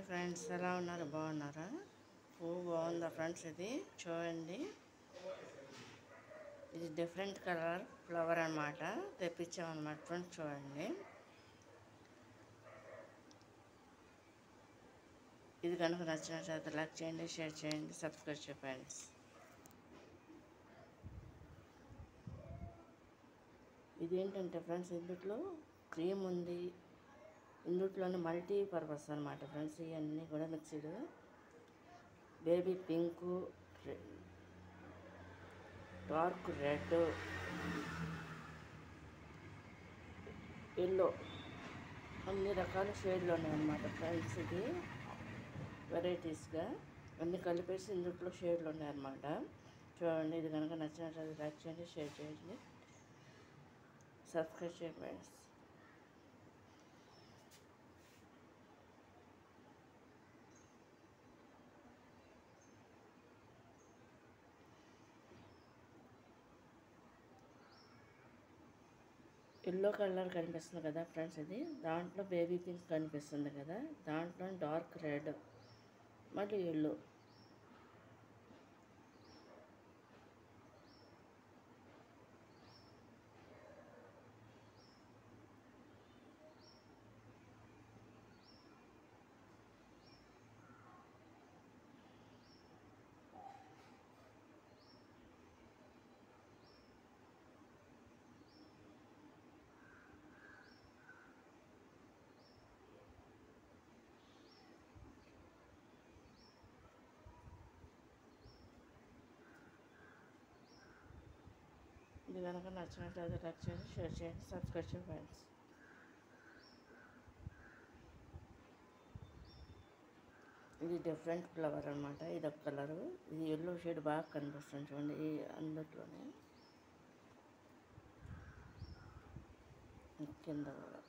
Hi friends, ఎలా ఉన్నారు? బాగున్నారా? పువ్వు బాగుందా ఫ్రెండ్స్? ఇది చూడండి, ఇది డిఫరెంట్ కలర్ ఫ్లవర్ అన్నమాట. తెప్పించామన్నమాట ఫ్రెండ్స్. చూడండి, ఇది కనుక నచ్చినట్లయితే లైక్ చేయండి, షేర్ చేయండి, సబ్స్క్రైబ్ చేయండి ఫ్రెండ్స్. ఇదేంటంటే ఫ్రెండ్స్, ఇందులో క్రీమ్ ఉంది, ఇందులోనే మల్టీపర్పస్ అనమాట ఫ్రెండ్స్. ఇవన్నీ కూడా mixed. Baby pink, dark red, yellow, అన్ని రకాల షేడ్లు ఉన్నాయన్నమాట ఫ్రెండ్స్. ఇది వెరైటీస్గా అన్నీ కలిపేసి ఇందులో షేడ్లు ఉన్నాయన్నమాట. చూడండి, ఇది కనుక నచ్చినట్లయితే లైక్ చేయండి, షేర్ చేయండి, సబ్స్క్రైబ్ చేయండి ఫ్రెండ్స్. ఎల్లో కలర్ కనిపిస్తుంది కదా ఫ్రెండ్స్, ఇది దాంట్లో బేబీ పింక్ కనిపిస్తుంది కదా, దాంట్లో డార్క్ రెడ్, మళ్ళీ ఎల్లో. ఇది కనుక నచ్చినట్లయితే లైక్ చేయండి, షేర్ చేయండి, సబ్స్క్రైబ్ చేయండి ఫ్రెండ్స్. ఇది డిఫరెంట్ ఫ్లవర్ అనమాట. ఇది ఒక కలరు, ఇది ఎల్లో షేడ్ బాగా కనిపిస్తుంది చూడండి. ఈ అందులోనే కింద కూడా